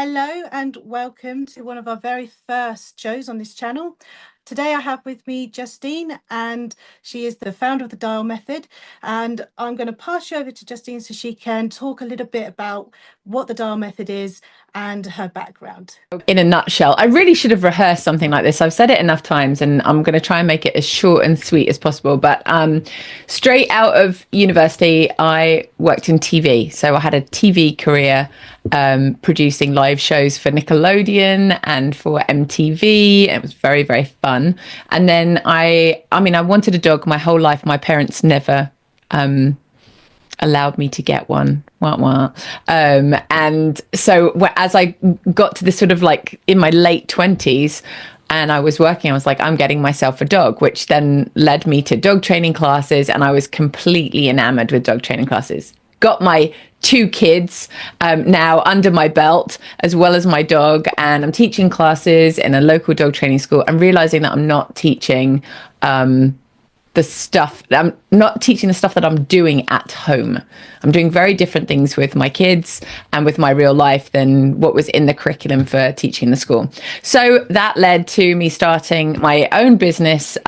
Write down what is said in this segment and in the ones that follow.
Hello and welcome to one of our very first shows on this channel. Today I have with me Justine, and she is the founder of the Dial Method, and I'm going to pass you over to Justine so she can talk a little bit about what the Dial Method is and her background. In a nutshell, I really should have rehearsed something like this. I've said it enough times and I'm going to try and make it as short and sweet as possible. But straight out of university, I worked in TV. So I had a TV career producing live shows for Nickelodeon and for MTV. It was very, very fun. And then I wanted a dog my whole life. My parents never allowed me to get one. And so as I got to this sort of like in my late 20s and I was working, I was like, I'm getting myself a dog, which then led me to dog training classes. And I was completely enamored with dog training classes. Got my 2 kids now under my belt, as well as my dog. And I'm teaching classes in a local dog training school. I'm realizing that I'm not teaching the stuff that I'm doing at home. I'm doing very different things with my kids and with my real life than what was in the curriculum for teaching in the school. So that led to me starting my own business,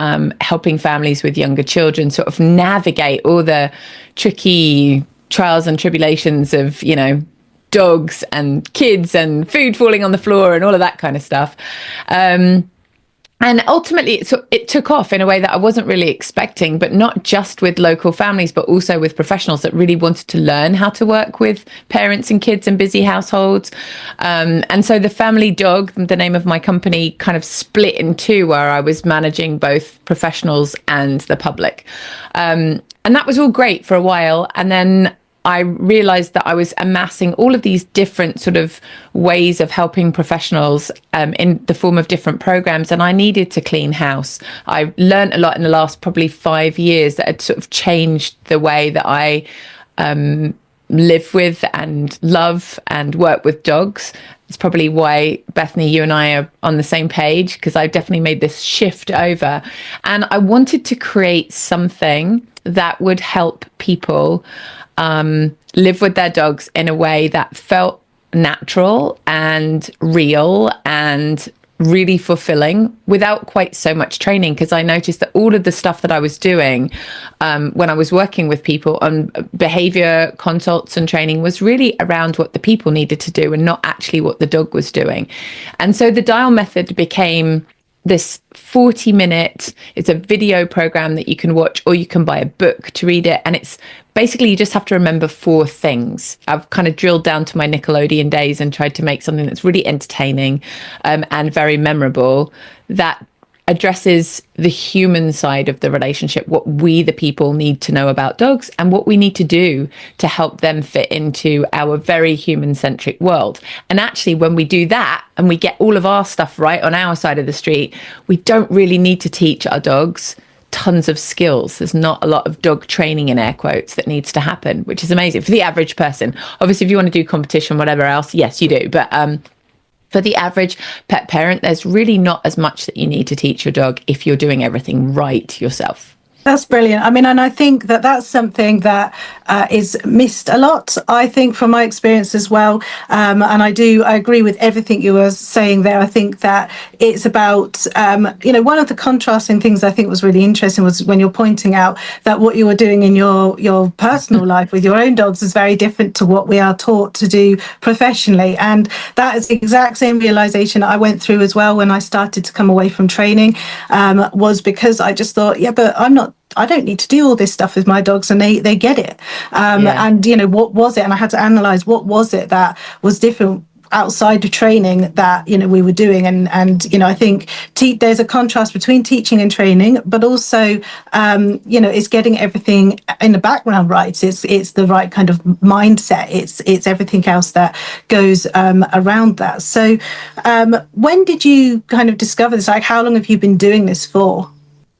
helping families with younger children sort of navigate all the tricky trials and tribulations of, dogs and kids and food falling on the floor and all of that kind of stuff. And ultimately, it took off in a way that I wasn't really expecting, but not just with local families, but also with professionals that really wanted to learn how to work with parents and kids in busy households. And so the Family Dog, the name of my company, kind of split in two, where I was managing both professionals and the public. And that was all great for a while. And then I realized that I was amassing all of these different sort of ways of helping professionals in the form of different programs, and I needed to clean house. I learned a lot in the last probably 5 years that had sort of changed the way that I live with and love and work with dogs. It's probably why, Bethany, you and I are on the same page, because I definitely made this shift over. And I wanted to create something that would help people live with their dogs in a way that felt natural and real and really fulfilling without quite so much training. Because I noticed that all of the stuff that I was doing when I was working with people on behavior consults and training was really around what the people needed to do and not actually what the dog was doing. And so the Dial Method became this 40-minute, it's a video program that you can watch, or you can buy a book to read it. And it's basically, you just have to remember 4 things. I've kind of drilled down to my Nickelodeon days and tried to make something that's really entertaining and very memorable, that addresses the human side of the relationship, what we, the people, need to know about dogs and what we need to do to help them fit into our very human-centric world. And actually, when we do that and we get all of our stuff right on our side of the street, we don't really need to teach our dogs tons of skills. There's not a lot of dog training, in air quotes, that needs to happen, which is amazing for the average person. Obviously, if you want to do competition, whatever else, yes, you do. But for the average pet parent, there's really not as much that you need to teach your dog if you're doing everything right yourself. That's brilliant. I mean, and I think that that's something that is missed a lot, I think, from my experience as well. And I agree with everything you were saying there. I think that it's about, one of the contrasting things I think was really interesting was when you're pointing out that what you were doing in your personal life with your own dogs is very different to what we are taught to do professionally. And that is the exact same realization I went through as well when I started to come away from training, was because I just thought, yeah, but I don't need to do all this stuff with my dogs, and they get it. And what was it? And I had to analyze what was it that was different outside of training that we were doing. And I think there's a contrast between teaching and training, but also it's getting everything in the background right. It's the right kind of mindset. It's everything else that goes around that. So when did you kind of discover this? Like, how long have you been doing this for?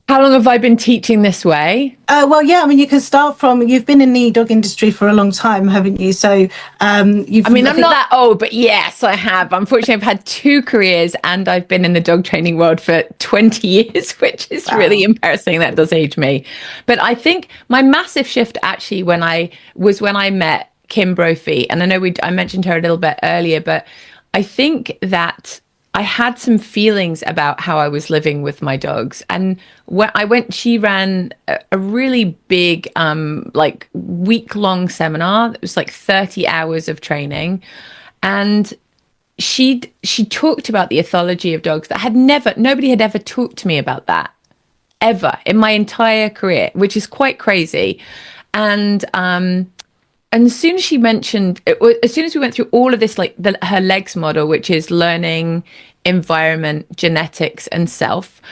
How long have I been teaching this way? Well, yeah, I mean, you can start from, you've been in the dog industry for a long time, haven't you? So I'm not that old, but yes, I have. Unfortunately, I've had 2 careers and I've been in the dog training world for 20 years, which is really embarrassing. That does age me. But I think my massive shift actually when I met Kim Brophy, and I know I mentioned her a little bit earlier, but I think that I had some feelings about how I was living with my dogs. And when I went, she ran a really big, like week-long seminar. It was like 30 hours of training. And she talked about the ethology of dogs that nobody had ever talked to me about that ever in my entire career, which is quite crazy. And as soon as she mentioned, as soon as we went through all of this, like her legs model, which is learning, environment, genetics, and self,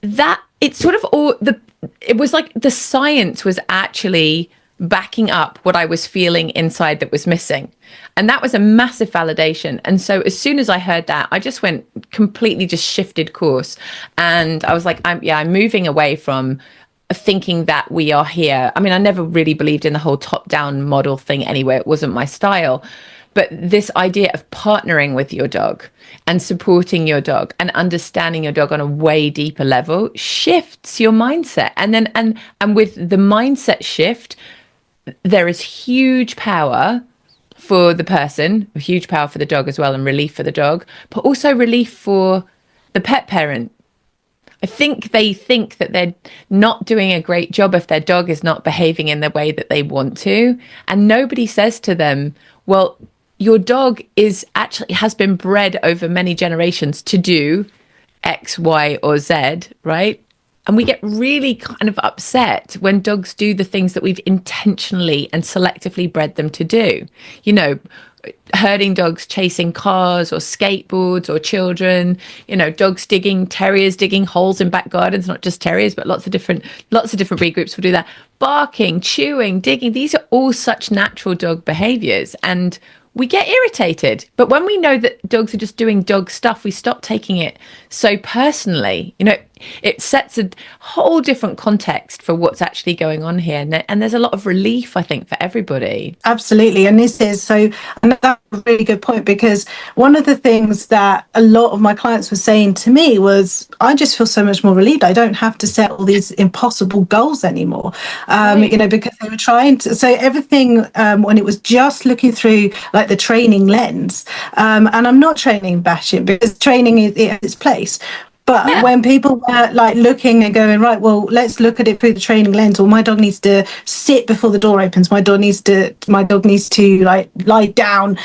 that it's sort of it was like the science was actually backing up what I was feeling inside that was missing. And that was a massive validation. And so as soon as I heard that, I just went completely just shifted course. And I was like, I'm moving away from thinking that we are here. I mean, I never really believed in the whole top down model thing anyway. It wasn't my style. But this idea of partnering with your dog and supporting your dog and understanding your dog on a way deeper level shifts your mindset. And with the mindset shift, there is huge power for the person, huge power for the dog as well, and relief for the dog, but also relief for the pet parent. I think they think that they're not doing a great job if their dog is not behaving in the way that they want to. And nobody says to them, well, your dog has been bred over many generations to do X, Y, or Z, right? And we get really kind of upset when dogs do the things that we've intentionally and selectively bred them to do. You know, herding dogs chasing cars or skateboards or children, dogs terriers digging holes in back gardens, not just terriers, but lots of different breed groups will do that. Barking, chewing, digging, these are all such natural dog behaviors. And we get irritated. But when we know that dogs are just doing dog stuff, we stop taking it so personally. It sets a whole different context for what's actually going on here. And there's a lot of relief, I think, for everybody. Absolutely. And this is so, and that's a really good point, because one of the things that a lot of my clients were saying to me was, I just feel so much more relieved. I don't have to set all these impossible goals anymore, right. Because they were trying to, so everything, when it was just looking through like the training lens, and I'm not training bashing, because training is its place. But when people were like looking and going, right, well, let's look at it through the training lens. Or my dog needs to sit before the door opens. My dog needs to like lie down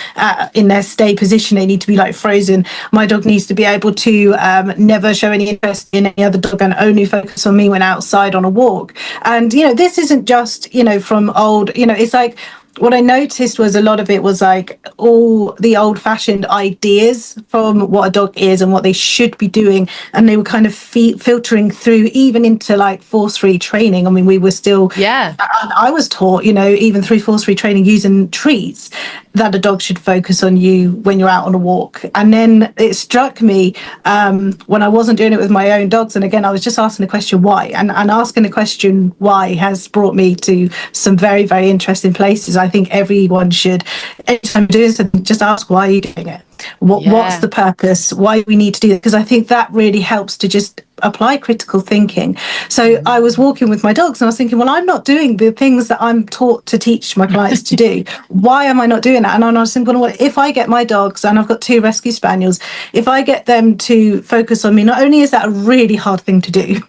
in their stay position. They need to be like frozen. My dog needs to be able to never show any interest in any other dog and only focus on me when outside on a walk. And, this isn't just, from old, it's like, what I noticed was a lot of it was like all the old-fashioned ideas from what a dog is and what they should be doing, and they were kind of filtering through even into like force-free training. I mean, we were still, I was taught, even through force-free training, using treats, that a dog should focus on you when you're out on a walk. And then it struck me when I wasn't doing it with my own dogs, and again, I was just asking the question why, and asking the question why has brought me to some very, very interesting places. I think everyone should, anytime you're doing something, just ask, why are you doing it? What's the purpose? Why we need to do it? Because I think that really helps to just apply critical thinking. So I was walking with my dogs and I was thinking, well, I'm not doing the things that I'm taught to teach my clients to do. Why am I not doing that? And I was thinking, well, if I get my dogs, and I've got 2 rescue spaniels, if I get them to focus on me, not only is that a really hard thing to do,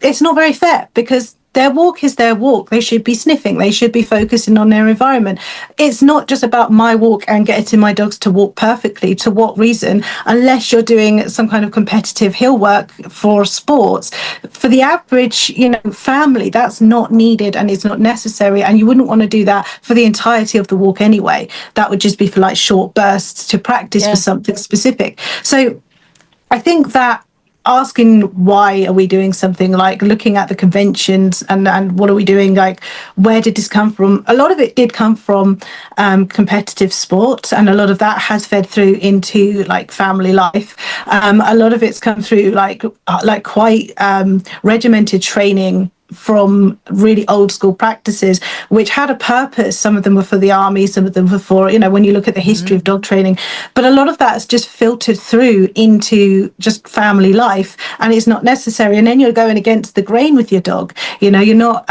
it's not very fair, because their walk is their walk. They should be sniffing. They should be focusing on their environment. It's not just about my walk and getting my dogs to walk perfectly. To what reason? Unless you're doing some kind of competitive hill work for sports. For the average, family, that's not needed and it's not necessary. And you wouldn't want to do that for the entirety of the walk anyway. That would just be for like short bursts to practice for something specific. So I think that asking why are we doing something, like looking at the conventions and what are we doing, like where did this come from? A lot of it did come from competitive sport, and a lot of that has fed through into like family life. A lot of it's come through like quite regimented training from really old school practices, which had a purpose. Some of them were for the army, some of them were for, when you look at the history of dog training, but a lot of that's just filtered through into just family life, and it's not necessary. And then you're going against the grain with your dog. You're not,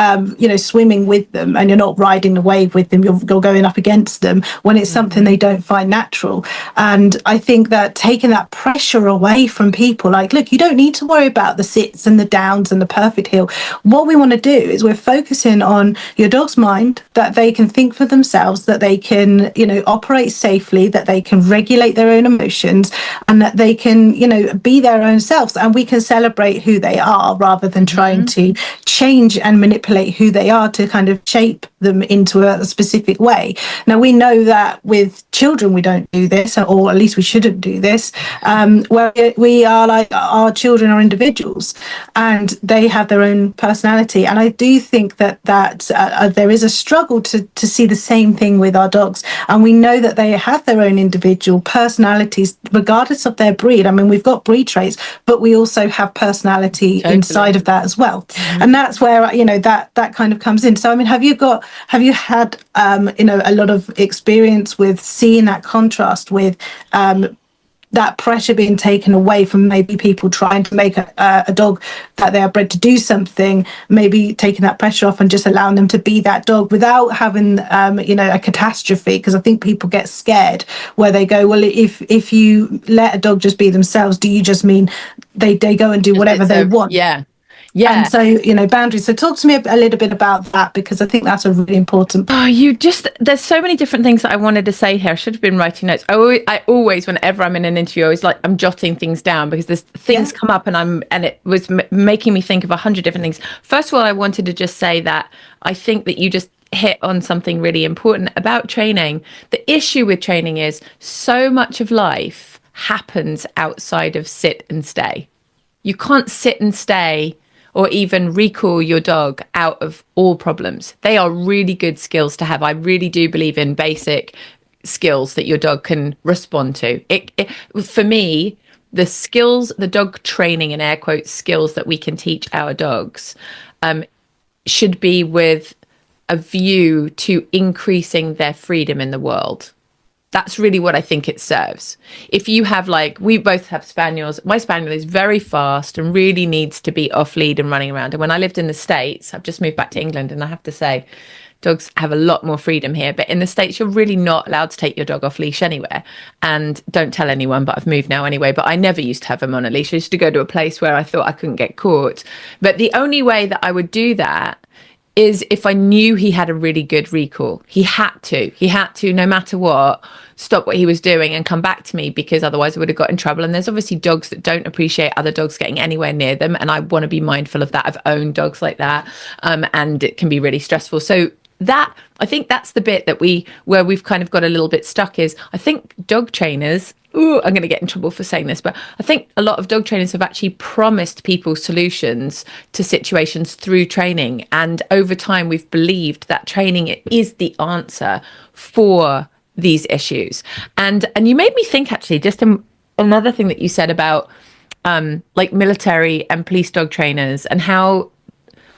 swimming with them, and you're not riding the wave with them. You're going up against them when it's something they don't find natural. And I think that taking that pressure away from people, like, look, you don't need to worry about the sits and the downs and the perfect heel. What we want to do is we're focusing on your dog's mind, that they can think for themselves, that they can, operate safely, that they can regulate their own emotions, and that they can, be their own selves, and we can celebrate who they are rather than trying to change and manipulate who they are to kind of shape them into a specific way. Now, we know that with children we don't do this, or at least we shouldn't do this, where we are like, our children are individuals and they have their own personality. And I do think that there is a struggle to see the same thing with our dogs, and we know that they have their own individual personalities regardless of their breed. I mean, we've got breed traits, but we also have personality inside of that as well. And that's where that kind of comes in. So I mean, have you had a lot of experience with seeing that contrast with that pressure being taken away from maybe people trying to make a dog that they are bred to do something, maybe taking that pressure off and just allowing them to be that dog without having a catastrophe? Because I think people get scared where they go, well, if you let a dog just be themselves, do you just mean they go and do whatever they want? Yeah. And so, boundaries. So talk to me a little bit about that, because I think that's a really important point. There's so many different things that I wanted to say here. I should have been writing notes. I always, whenever I'm in an interview, I'm jotting things down, because there's things come up and it was making me think of 100 different things. First of all, I wanted to just say that I think that you just hit on something really important about training. The issue with training is so much of life happens outside of sit and stay. You can't sit and stay or even recall your dog out of all problems. They are really good skills to have. I really do believe in basic skills that your dog can respond to. For me, the skills, the dog training, in air quotes, skills that we can teach our dogs should be with a view to increasing their freedom in the world. That's really what I think it serves. If you have, we both have spaniels. My spaniel is very fast and really needs to be off lead and running around. And when I lived in the States, I've just moved back to England, and I have to say, dogs have a lot more freedom here. But in the States, you're really not allowed to take your dog off leash anywhere. And don't tell anyone, but I've moved now anyway. But I never used to have him on a leash. I used to go to a place where I thought I couldn't get caught. But the only way that I would do that is if I knew he had a really good recall. He had to, no matter what, stop what he was doing and come back to me, because otherwise I would have got in trouble. And there's obviously dogs that don't appreciate other dogs getting anywhere near them. And I want to be mindful of that. I've owned dogs like that. And it can be really stressful. So I think that's the bit where we've kind of got a little bit stuck, is I think dog trainers, I'm going to get in trouble for saying this, but I think a lot of dog trainers have actually promised people solutions to situations through training. And over time, we've believed that training is the answer for these issues. And you made me think, actually, just another thing that you said about military and police dog trainers and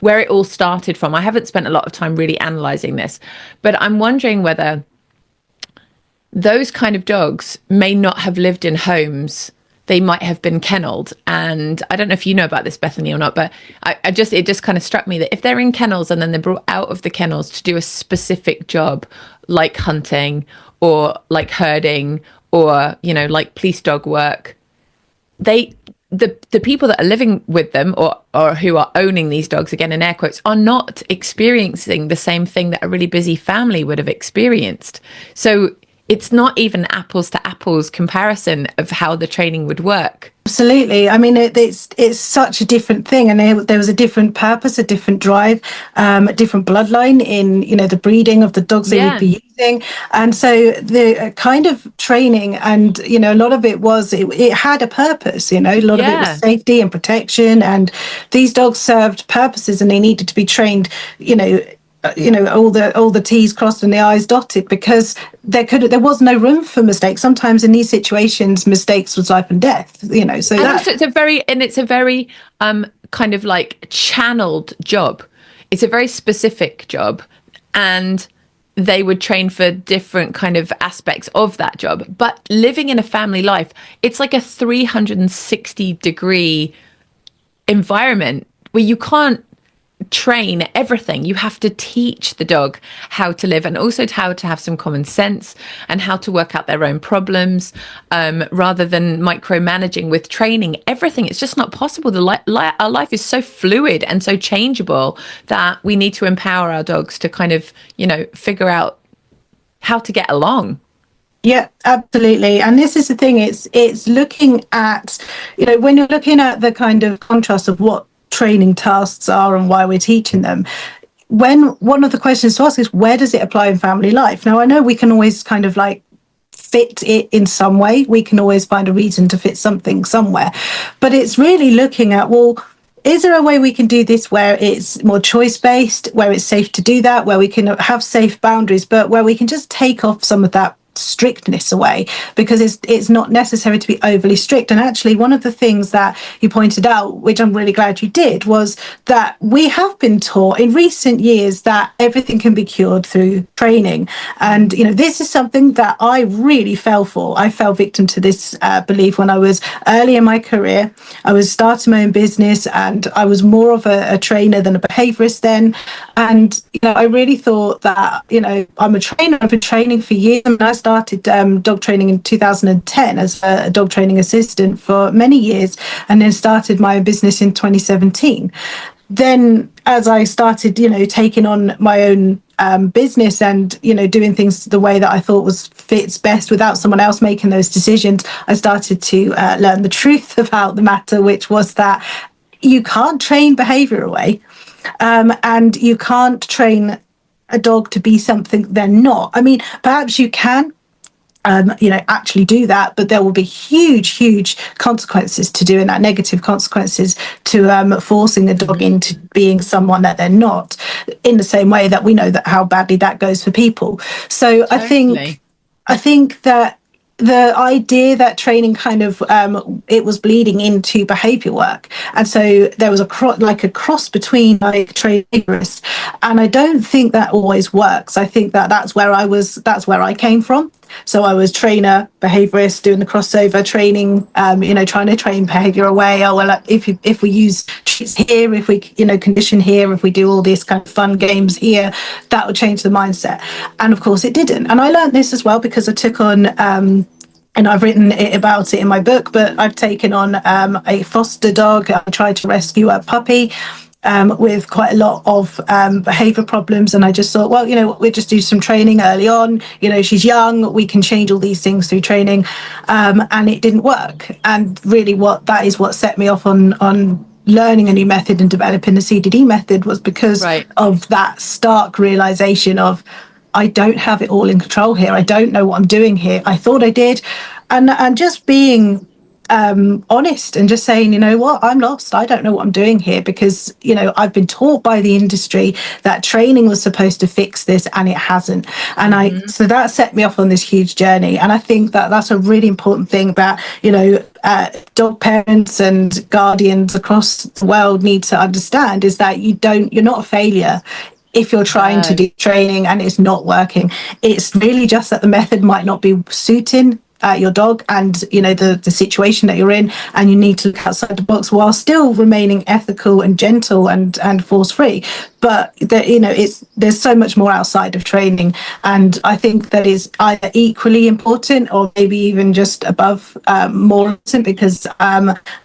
where it all started from. I haven't spent a lot of time really analysing this, but I'm wondering whether those kind of dogs may not have lived in homes. They might have been kennelled. And I don't know if you know about this, Bethany, or not, but it just kind of struck me that if they're in kennels and then they're brought out of the kennels to do a specific job, like hunting or like herding or, like police dog work, the people that are living with them or who are owning these dogs, again in air quotes, are not experiencing the same thing that a really busy family would have experienced. So it's not even apples to apples comparison of how the training would work. Absolutely. I mean, it's such a different thing, and there was a different purpose, a different drive, a different bloodline in the breeding of the dogs they would be using, and so the kind of training and a lot of it was it had a purpose. A lot of it was safety and protection, and these dogs served purposes, and they needed to be trained. All the T's crossed and the I's dotted, because there was no room for mistakes. Sometimes in these situations, mistakes was life and death. So and also it's a very kind of like channeled job. it's a very specific job, and they would train for different kind of aspects of that job. But living in a family life, it's like a 360-degree environment where you can't train everything. You have to teach the dog how to live, and also how to have some common sense and how to work out their own problems, rather than micromanaging with training everything. It's just not possible. Our life is so fluid and so changeable that we need to empower our dogs to kind of, figure out how to get along. Yeah, absolutely. And this is the thing, it's looking at, when you're looking at the kind of contrast of what training tasks are and why we're teaching them, when one of the questions to ask is, where does it apply in family life? Now, I know we can always kind of like fit it in some way. We can always find a reason to fit something somewhere. But it's really looking at, well, is there a way we can do this where it's more choice-based, where it's safe to do that, where we can have safe boundaries, but where we can just take off some of that strictness away, because it's not necessary to be overly strict. And actually, one of the things that you pointed out, which I'm really glad you did, was that we have been taught in recent years that everything can be cured through training. And this is something that I really fell for. I fell victim to this belief when I was early in my career. I was starting my own business, and I was more of a trainer than a behaviorist then. And I really thought that I'm a trainer. I've been training for years. I mean, I started dog training in 2010 as a dog training assistant for many years, and then started my business in 2017. Then as I started, taking on my own business and, doing things the way that I thought fits best without someone else making those decisions, I started to learn the truth about the matter, which was that you can't train behavior away, and you can't train a dog to be something they're not. I mean, perhaps you can, actually do that, but there will be huge consequences to doing that, negative consequences to forcing a dog into being someone that they're not, in the same way that we know that how badly that goes for people. So Totally. I think that the idea that training kind of it was bleeding into behavior work, and so there was a cross between like training and behaviorist, and I don't think that always works. I think that that's where I came from. So I was trainer, behaviorist, doing the crossover training, trying to train behavior away. Oh, well, if we use treats here, if we, condition here, if we do all these kind of fun games here, that would change the mindset. And of course it didn't. And I learned this as well because I took on, and I've written about it in my book, but I've taken on a foster dog. I tried to rescue a puppy with quite a lot of behavior problems. And I just thought, well, we'll just do some training early on. She's young. We can change all these things through training. And it didn't work. And really what set me off on learning a new method and developing the CDD method was because of that stark realization of, I don't have it all in control here. I don't know what I'm doing here. I thought I did. And just being honest and just saying, what, I'm lost. I don't know what I'm doing here, because, I've been taught by the industry that training was supposed to fix this, and it hasn't. And so that set me off on this huge journey. And I think that that's a really important thing about, dog parents and guardians across the world need to understand, is that you're not a failure if you're trying to do training and it's not working. It's really just that the method might not be suiting your dog and the situation that you're in, and you need to look outside the box while still remaining ethical and gentle and force free. But there's so much more outside of training, and I think that is either equally important or maybe even just above more important, because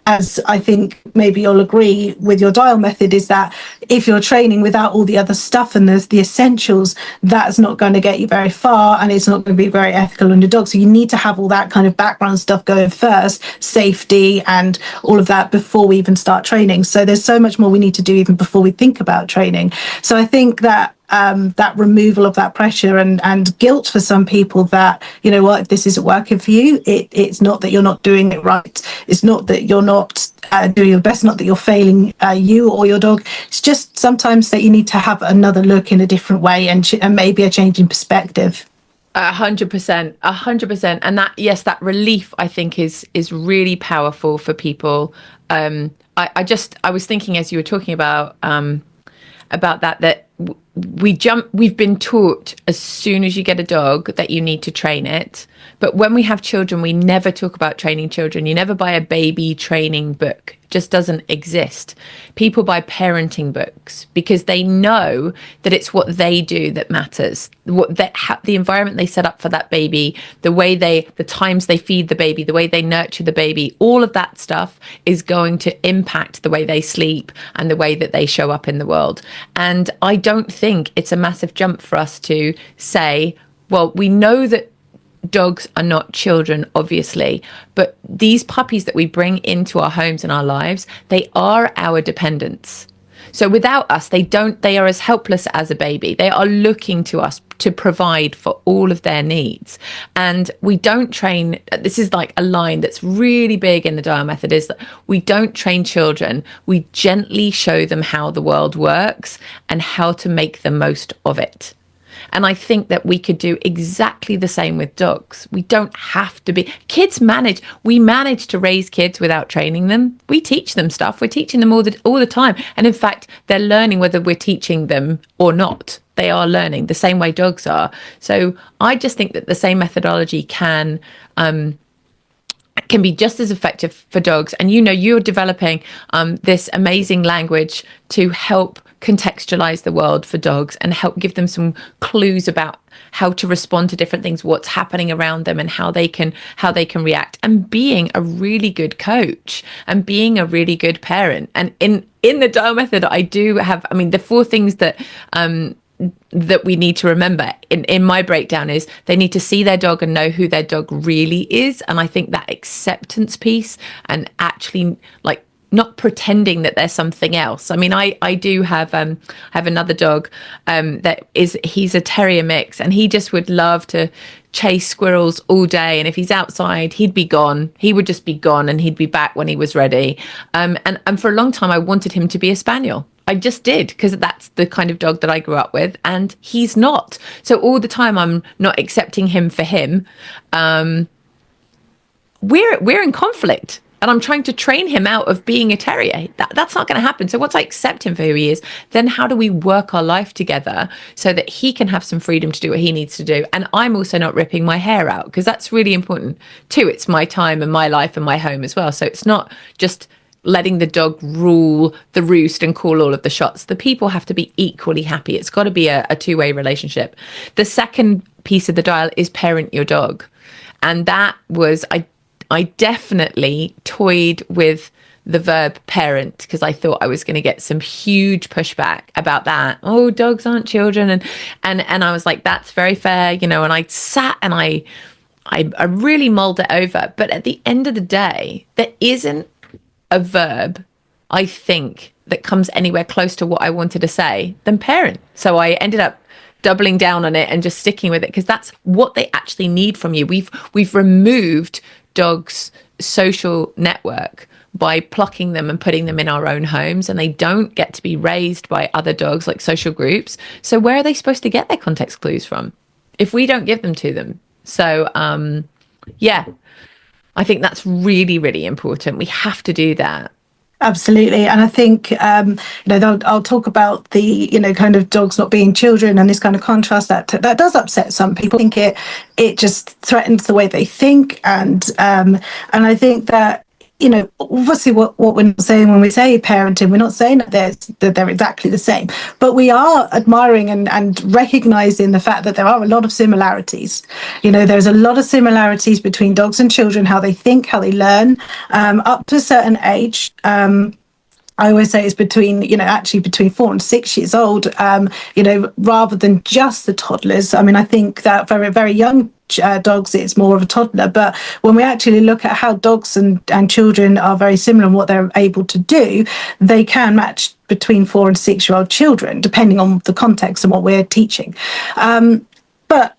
as I think maybe you'll agree with your dial method, is that if you're training without all the other stuff and the essentials, that's not going to get you very far, and it's not going to be very ethical on your dog. So you need to have all that kind of background stuff going first, safety and all of that, before we even start training. So there's so much more we need to do even before we think about training. So I think that that removal of that pressure and guilt for some people, that, if this isn't working for you, it's not that you're not doing it right. It's not that you're not doing your best, not that you're failing you or your dog. It's just sometimes that you need to have another look in a different way, and maybe a change in perspective. 100%. And that relief, I think, is really powerful for people. I was thinking, as you were talking about about that we've been taught as soon as you get a dog that you need to train it. But when we have children, we never talk about training children. You never buy a baby training book. It just doesn't exist. People buy parenting books because they know that it's what they do that matters. The environment they set up for that baby, the times they feed the baby, the way they nurture the baby, all of that stuff is going to impact the way they sleep and the way that they show up in the world. And I don't think it's a massive jump for us to say, well, we know that dogs are not children, obviously, but these puppies that we bring into our homes and our lives, they are our dependents. So without us, they are as helpless as a baby. They are looking to us to provide for all of their needs. And we don't train, this is like a line that's really big in the Dial method, is that we don't train children. We gently show them how the world works and how to make the most of it. And I think that we could do exactly the same with dogs. We don't have to be, we manage to raise kids without training them. We teach them stuff. We're teaching them all the time. And in fact, they're learning whether we're teaching them or not. They are learning the same way dogs are. So I just think that the same methodology can be just as effective for dogs. And you're developing this amazing language to help contextualize the world for dogs and help give them some clues about how to respond to different things, what's happening around them, and how they can react. And being a really good coach and being a really good parent. And in the Dial method, I do have, the 4 things that we need to remember in my breakdown is they need to see their dog and know who their dog really is. And I think that acceptance piece and actually not pretending that there's something else. I do have another dog he's a terrier mix, and he just would love to chase squirrels all day. And if he's outside, he'd be gone. He would just be gone, and he'd be back when he was ready. And for a long time, I wanted him to be a spaniel. I just did, because that's the kind of dog that I grew up with, and he's not. So all the time I'm not accepting him for him. We're in conflict, and I'm trying to train him out of being a terrier. That's not going to happen. So once I accept him for who he is, then how do we work our life together so that he can have some freedom to do what he needs to do? And I'm also not ripping my hair out, because that's really important too. It's my time and my life and my home as well. So it's not just letting the dog rule the roost and call all of the shots. The people have to be equally happy. It's got to be a two-way relationship. The second piece of the Dial is parent your dog. And that was, I definitely toyed with the verb parent, because I thought I was going to get some huge pushback about that. Oh, dogs aren't children. And I was like, that's very fair, and I sat and I really mulled it over. But at the end of the day, there isn't a verb, I think, that comes anywhere close to what I wanted to say than parent. So I ended up doubling down on it and just sticking with it, because that's what they actually need from you. We've removed dogs' social network by plucking them and putting them in our own homes, and they don't get to be raised by other dogs, like social groups. So where are they supposed to get their context clues from if we don't give them to them? So I think that's really, really important. We have to do that. Absolutely. And I think, I'll talk about the, kind of dogs not being children and this kind of contrast that does upset some people. I think it just threatens the way they think. And I think that, obviously what we're not saying when we say parenting, we're not saying that they're exactly the same, but we are admiring and recognizing the fact that there are a lot of similarities. There's a lot of similarities between dogs and children, how they think, how they learn, up to a certain age. I always say it's between 4 and 6 years old, rather than just the toddlers. I think that very, very young dogs, it's more of a toddler. But when we actually look at how dogs and children are very similar and what they're able to do, they can match between 4 and 6-year-old children, depending on the context and what we're teaching. But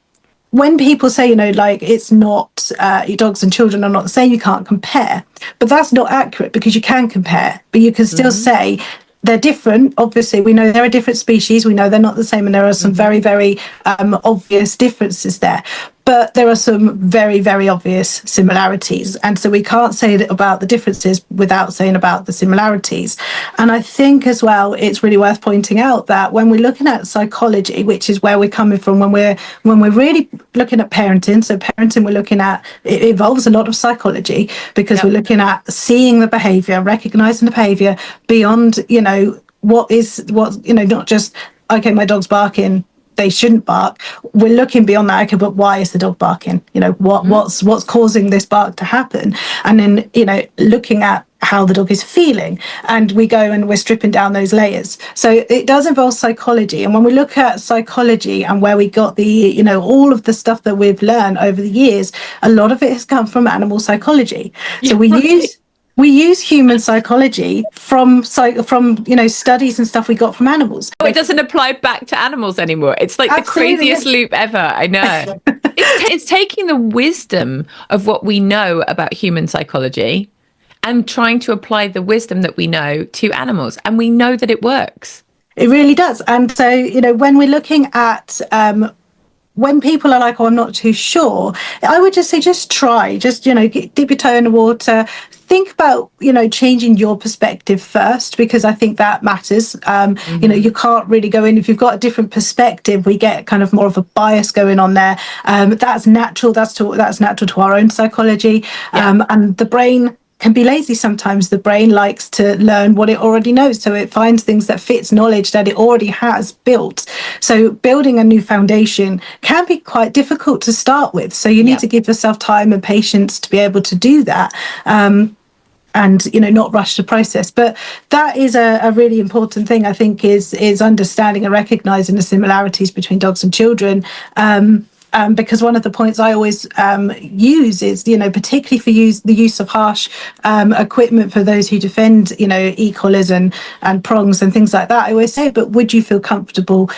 when people say, it's not, your dogs and children are not the same, you can't compare. But that's not accurate, because you can compare, but you can still say they're different. Obviously, we know they're a different species. We know they're not the same, and there are some very, very obvious differences there. but there are some very, very obvious similarities. And so we can't say about the differences without saying about the similarities. And I think as well, it's really worth pointing out that when we're looking at psychology, which is where we're coming from, when we're really looking at parenting, so parenting, we're looking at, it involves a lot of psychology, because we're looking at seeing the behavior, recognizing the behavior beyond, what, not just, okay, my dog's barking, they shouldn't bark. We're looking beyond that. Okay, but why is the dog barking? What's causing this bark to happen? And then, looking at how the dog is feeling, and we go and we're stripping down those layers. So it does involve psychology. And when we look at psychology and where we got the, all of the stuff that we've learned over the years, a lot of it has come from animal psychology. So we use human psychology from studies and stuff we got from animals. Oh, it doesn't apply back to animals anymore. It's like Absolutely, the craziest loop ever. I know. It's taking the wisdom of what we know about human psychology and trying to apply the wisdom that we know to animals. And we know that it works. It really does. And so, when we're looking at when people are like, oh, I'm not too sure, I would just say, just try, just, dip your toe in the water, think about, changing your perspective first, because I think that matters. You can't really go in, if you've got a different perspective, we get kind of more of a bias going on there. That's natural. That's natural to our own psychology. And the brain can be lazy sometimes. The brain likes to learn what it already knows, so it finds things that fits knowledge that it already has built. So building a new foundation can be quite difficult to start with, so you need to give yourself time and patience to be able to do that, and not rush the process. But that is a really important thing, I think, is understanding and recognizing the similarities between dogs and children. Because one of the points I always use is, particularly for the use of harsh equipment for those who defend, e-collars and prongs and things like that. I always say, but would you feel comfortable,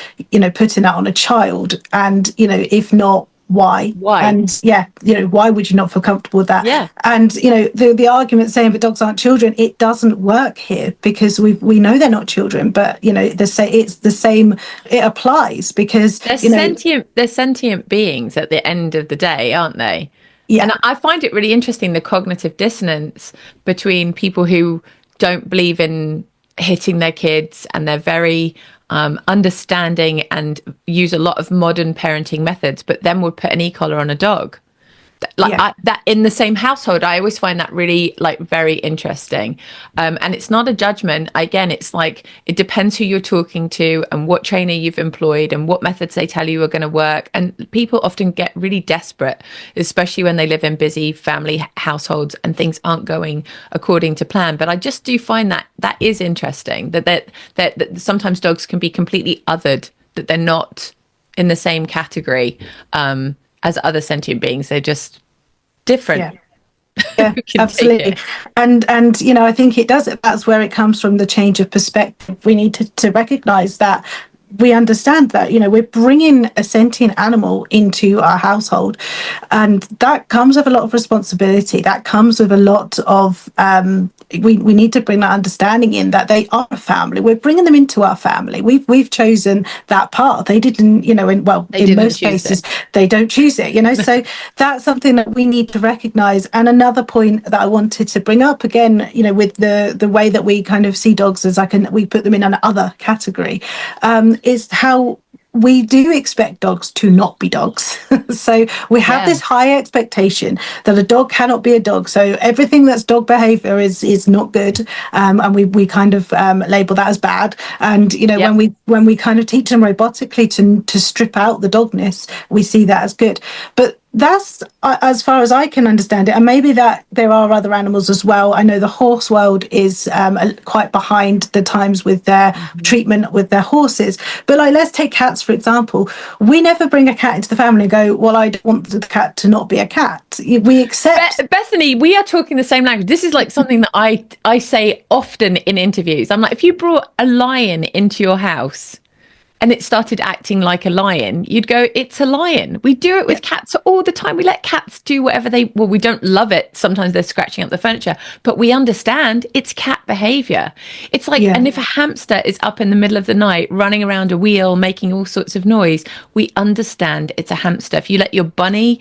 putting that on a child? And, if not, why? And why would you not feel comfortable with that? And the argument saying that dogs aren't children, it doesn't work here, because we know they're not children, but it's the same, it applies, because they're sentient beings at the end of the day, aren't they? And I find it really interesting, the cognitive dissonance between people who don't believe in hitting their kids, and they're very understanding and use a lot of modern parenting methods, but then would put an e-collar on a dog. That in the same household, I always find that really very interesting. And it's not a judgment. Again, it's it depends who you're talking to and what trainer you've employed and what methods they tell you are going to work. And people often get really desperate, especially when they live in busy family households and things aren't going according to plan. But I just do find that is interesting, that sometimes dogs can be completely othered, that they're not in the same category as other sentient beings. They're just different. Absolutely. And I think that's where it comes from, the change of perspective. We need to recognize that we understand that, we're bringing a sentient animal into our household, and that comes with a lot of responsibility. That comes with a lot of we need to bring that understanding in, that they are a family. We're bringing them into our family. We've chosen that path. They didn't, in most cases they don't choose it, so that's something that we need to recognize. And another point that I wanted to bring up again, with the way that we kind of see dogs as we put them in an other category, is how we do expect dogs to not be dogs. So we have this high expectation that a dog cannot be a dog. So everything that's dog behavior is not good, and we kind of label that as bad. And when we kind of teach them robotically to strip out the dogness, we see that as good. But that's as far as I can understand it, and maybe that there are other animals as well. I know the horse world is quite behind the times with their treatment with their horses, but let's take cats for example. We never bring a cat into the family and go, well, I don't want the cat to not be a cat. We accept. Bethany, we are talking the same language. This is something that I say often in interviews. I'm like, if you brought a lion into your house, and it started acting like a lion, you'd go, it's a lion. We do it with cats all the time. We let cats do whatever well, we don't love it. Sometimes they're scratching up the furniture, but we understand it's cat behavior. It's like, Yeah. and if a hamster is up in the middle of the night, running around a wheel, making all sorts of noise, we understand it's a hamster. If you let your bunny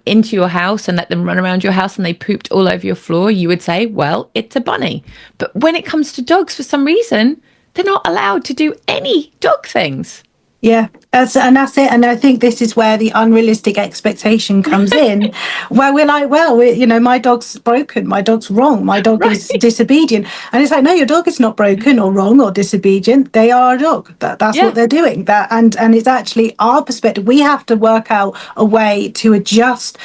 into your house and let them run around your house and they pooped all over your floor, you would say, well, it's a bunny. But when it comes to dogs, for some reason, they're not allowed to do any dog things. Yeah, and that's it. And I think this is where the unrealistic expectation comes in, where we're like, well, my dog's broken, my dog's wrong, my dog is Right. disobedient. And it's like, no, your dog is not broken or wrong or disobedient. They are a dog. That's what Yeah. they're doing. And it's actually our perspective. We have to work out a way to adjust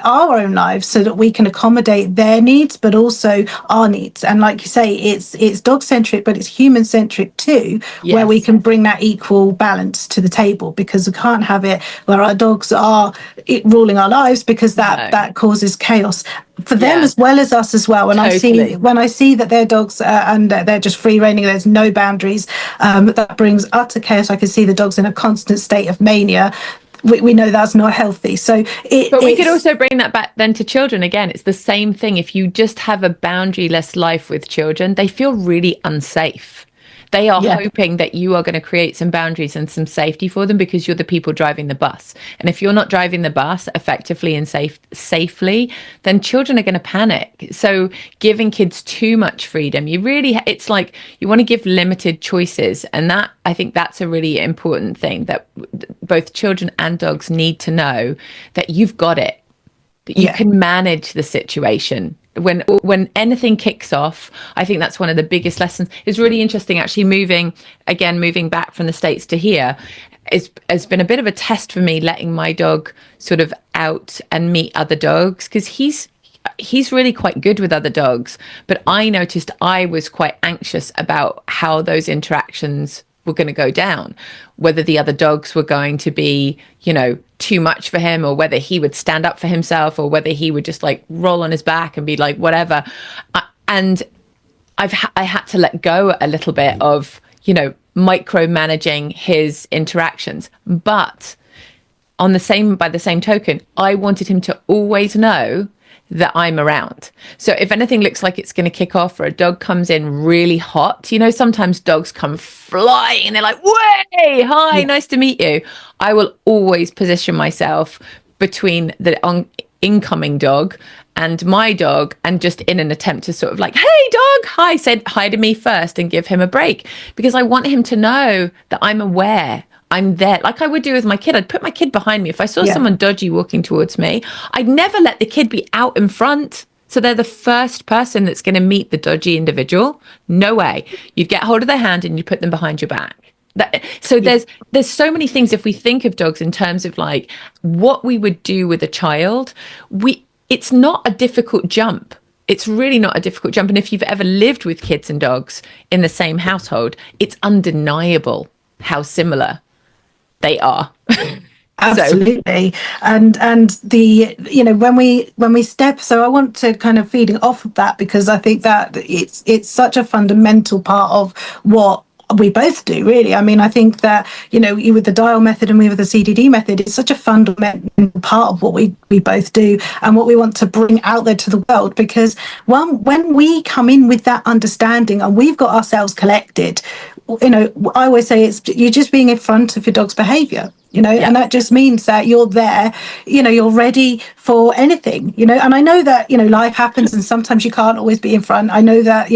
our own lives so that we can accommodate their needs, but also our needs. And like you say, it's dog centric, but it's human centric too, where we Yes. can bring that equal balance to the table, because we can't have it where our dogs are ruling our lives, because No. that causes chaos for them Yeah. as well as us as well. Totally. When I see that their dogs and they're just free reigning, there's no boundaries, that brings utter chaos. I can see the dogs in a constant state of mania. We know that's not healthy. So But we could it's also bring that back then to children. Again, it's the same thing. If you just have a boundaryless life with children, they feel really unsafe. They are yeah. hoping that you are going to create some boundaries and some safety for them because you're the people driving the bus. And if you're not driving the bus effectively and safely, then children are going to panic. So giving kids too much freedom, it's like you want to give limited choices. And that, I think that's a really important thing, that both children and dogs need to know that you've got it, that you can manage the situation. When anything kicks off, I think that's one of the biggest lessons. It's really interesting, actually, moving back from the States to here has been a bit of a test for me, letting my dog sort of out and meet other dogs, because he's really quite good with other dogs. But I noticed I was quite anxious about how those interactions were going to go down, whether the other dogs were going to be, too much for him, or whether he would stand up for himself, or whether he would just like roll on his back and be like, whatever. And I had to let go a little bit of, micromanaging his interactions. But by the same token, I wanted him to always know that I'm around. So if anything looks like it's going to kick off, or a dog comes in really hot, sometimes dogs come flying and they're like, way, hi, nice to meet you. I will always position myself between the incoming dog and my dog, and just in an attempt to sort of like, hey dog, hi, said hi to me first and give him a break, because I want him to know that I'm aware. I'm there, like I would do with my kid. I'd put my kid behind me. If I saw someone dodgy walking towards me, I'd never let the kid be out in front. So they're the first person that's going to meet the dodgy individual. No way. You'd get hold of their hand and you put them behind your back. There's so many things. If we think of dogs in terms of like what we would do with a child, it's not a difficult jump. It's really not a difficult jump. And if you've ever lived with kids and dogs in the same household, it's undeniable how similar they are. Absolutely. And the when we step, so I want to kind of feeding off of that, because I think that it's such a fundamental part of what we both do, really. I mean, I think that you with the dial method and we with the CDD method, it's such a fundamental part of what we both do and what we want to bring out there to the world. Because when we come in with that understanding and we've got ourselves collected, I always say you're just being in front of your dog's behavior. And that just means that you're there, you're ready for anything, and I know that, life happens and sometimes you can't always be in front. I know that,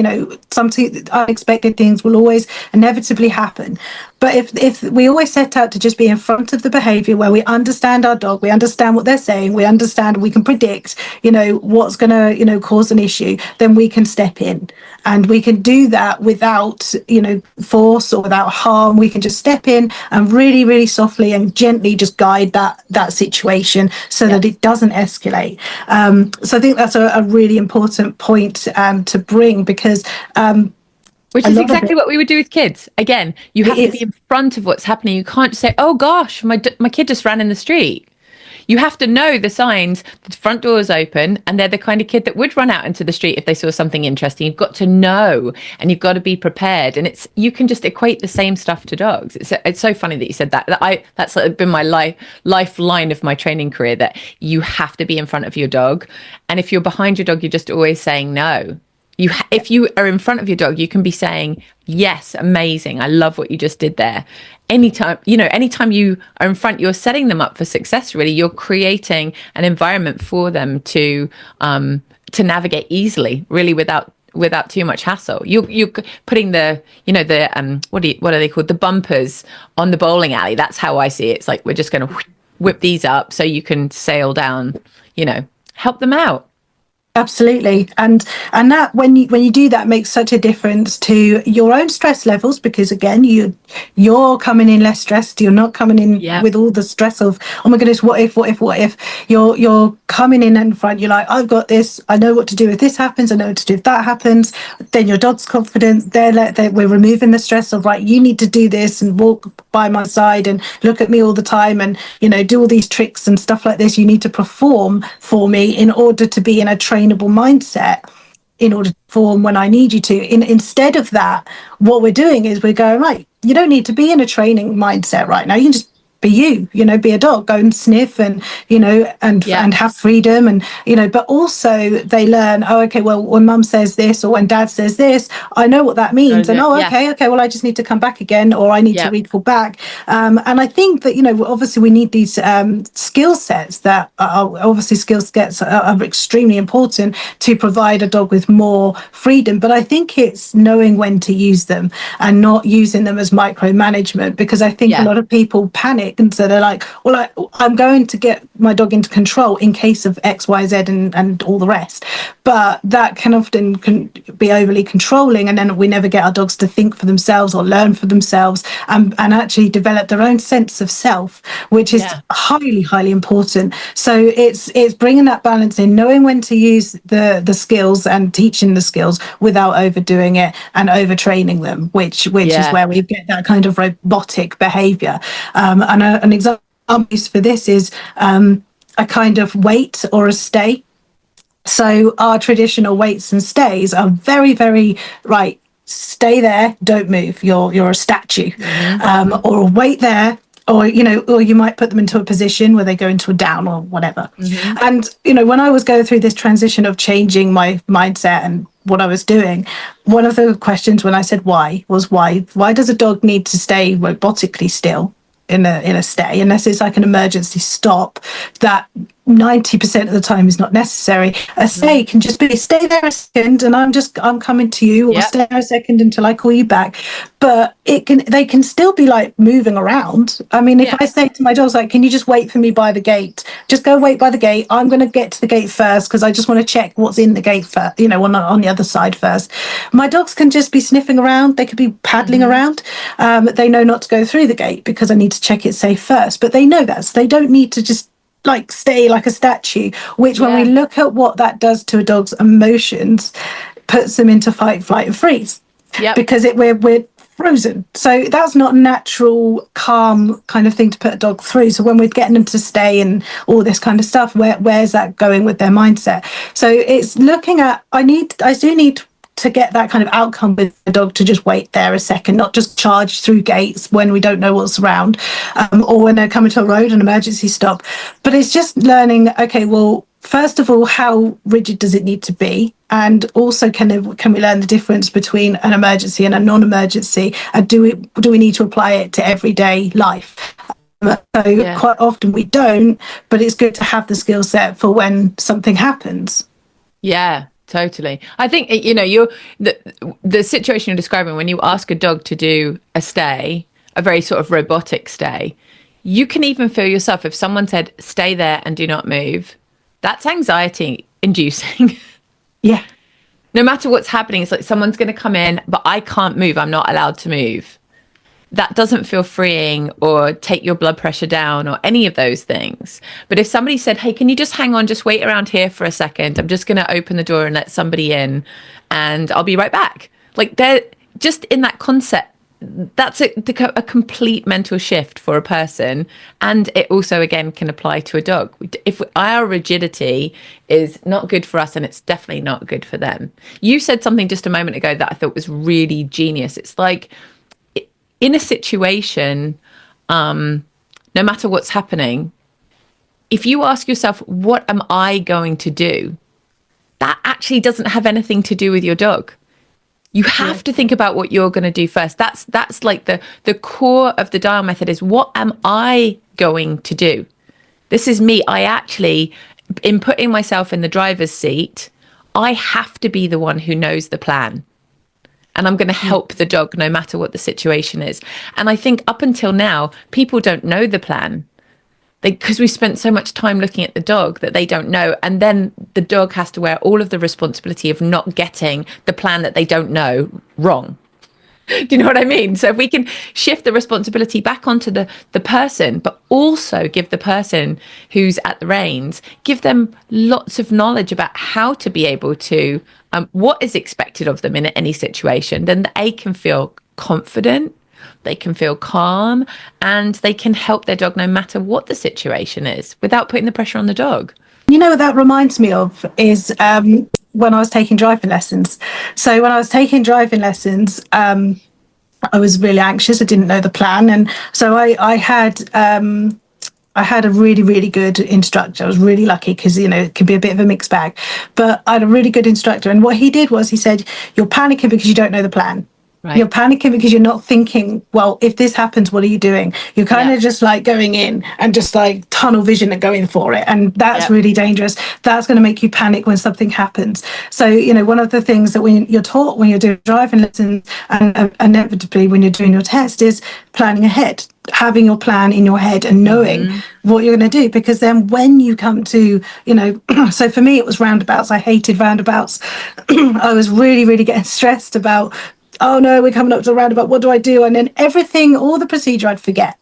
something unexpected things will always inevitably happen. But if we always set out to just be in front of the behavior, where we understand our dog, we understand what they're saying, we understand, we can predict, what's going to, cause an issue, then we can step in, and we can do that without, force or without harm. We can just step in and really, really softly and gently just guide that situation so that it doesn't escalate. So I think that's a really important point to bring, because which is exactly what we would do with kids. Again, you have to be in front of what's happening. You can't just say, oh gosh, my kid just ran in the street. You have to know the signs. The front door is open, and they're the kind of kid that would run out into the street if they saw something interesting. You've got to know, and you've got to be prepared. And you can just equate the same stuff to dogs. It's so funny that you said that. That's been my lifeline of my training career, that you have to be in front of your dog. And if you're behind your dog, you're just always saying no. If you are in front of your dog, you can be saying, yes, amazing, I love what you just did there. Anytime you are in front, you're setting them up for success. Really, you're creating an environment for them to navigate easily, really, without too much hassle. You're putting what are they called, the bumpers on the bowling alley. That's how I see it. It's like, we're just going to whip these up so you can sail down, help them out. Absolutely. And that when you do that, makes such a difference to your own stress levels, because again, you're coming in less stressed. You're not coming in with all the stress of, oh my goodness, what if. You're coming in front, you're like, I've got this, I know what to do if this happens, I know what to do if that happens. Then your dog's confident. We're removing the stress of, right, you need to do this and walk by my side and look at me all the time and do all these tricks and stuff like this. You need to perform for me in order to be in a trainable mindset, in order to perform when I need you to. Instead of that, what we're doing is we're going, right, you don't need to be in a training mindset right now. You can just be be a dog, go and sniff and and have freedom, and but also they learn, oh, okay, well, when mum says this or when dad says this, I know what that means, and okay, well, I just need to come back again, or I need to recall back. And I think that obviously we need these skill sets that are extremely important to provide a dog with more freedom, but I think it's knowing when to use them and not using them as micromanagement, because I think a lot of people panic. And so they're like, well, I'm going to get my dog into control in case of X, Y, Z and all the rest. But that can often be overly controlling. And then we never get our dogs to think for themselves or learn for themselves and actually develop their own sense of self, which is highly, highly important. So it's bringing that balance in, knowing when to use the skills and teaching the skills without overdoing it and overtraining them, which is where we get that kind of robotic behavior. And an example for this is a kind of wait or a stay. So our traditional waits and stays are very, very right. Stay there, don't move. You're a statue, or wait there. Or you might put them into a position where they go into a down or whatever. And when I was going through this transition of changing my mindset and what I was doing, one of the questions when I said why does a dog need to stay robotically still in a stay, unless it's like an emergency stop that 90% of the time is not necessary. A stay can just be, stay there a second and I'm coming to you, or stay there a second until I call you back. But they can still be like moving around. I mean, if I say to my dogs, like, can you just wait for me by the gate? Just go wait by the gate. I'm going to get to the gate first because I just want to check what's in the gate first, on the other side first. My dogs can just be sniffing around. They could be paddling around. They know not to go through the gate because I need to check it's safe first. But they know that, so they don't need to just like stay like a statue, which when we look at what that does to a dog's emotions, puts them into fight, flight and freeze, because we're frozen. So that's not natural, calm kind of thing to put a dog through. So when we're getting them to stay and all this kind of stuff, where's that going with their mindset? So it's looking at, I do need to get that kind of outcome with the dog to just wait there a second, not just charge through gates when we don't know what's around, or when they're coming to a road, an emergency stop. But it's just learning, okay, well, first of all, how rigid does it need to be? And also, can we learn the difference between an emergency and a non-emergency? And do we need to apply it to everyday life? Quite often we don't, but it's good to have the skill set for when something happens. Yeah. Totally. I think, the situation you're describing, when you ask a dog to do a stay, a very sort of robotic stay, you can even feel yourself, if someone said, stay there and do not move, that's anxiety inducing. Yeah. No matter what's happening, it's like someone's going to come in, but I can't move. I'm not allowed to move. That doesn't feel freeing or take your blood pressure down or any of those things. But if somebody said, hey, can you just hang on, just wait around here for a second. I'm just going to open the door and let somebody in and I'll be right back. Like, they're just in that concept that's a complete mental shift for a person, and it also again can apply to a dog. If our rigidity is not good for us, and it's definitely not good for them. You said something just a moment ago that I thought was really genius. It's like, in a situation, no matter what's happening, if you ask yourself, what am I going to do, that actually doesn't have anything to do with your dog. You have to think about what you're going to do first. That's like the core of the dial method is, what am I going to do? This is me. I actually, in putting myself in the driver's seat, I have to be the one who knows the plan. And I'm going to help the dog no matter what the situation is. And I think up until now, people don't know the plan. Because we spent so much time looking at the dog that they don't know. And then the dog has to wear all of the responsibility of not getting the plan that they don't know wrong. Do you know what I mean? So if we can shift the responsibility back onto the person, but also give the person who's at the reins, give them lots of knowledge about how to be able to, what is expected of them in any situation, then they can feel confident, they can feel calm, and they can help their dog no matter what the situation is without putting the pressure on the dog. You know what that reminds me of is when I was taking driving lessons. So when I was taking driving lessons, I was really anxious. I didn't know the plan. And so I had a really, really good instructor. I was really lucky because, it can be a bit of a mixed bag. But I had a really good instructor. And what he did was he said, you're panicking because you don't know the plan. Right. You're panicking because you're not thinking, well, if this happens, what are you doing? You're kind of just like going in and just like tunnel vision and going for it. And that's really dangerous. That's going to make you panic when something happens. So, one of the things that when you're taught when you're doing driving lessons and inevitably when you're doing your test is planning ahead, having your plan in your head and knowing what you're going to do. Because then when you come to, so for me, it was roundabouts. I hated roundabouts. I was really, really getting stressed about, oh no, we're coming up to the roundabout, what do I do? And then everything, all the procedure, I'd forget.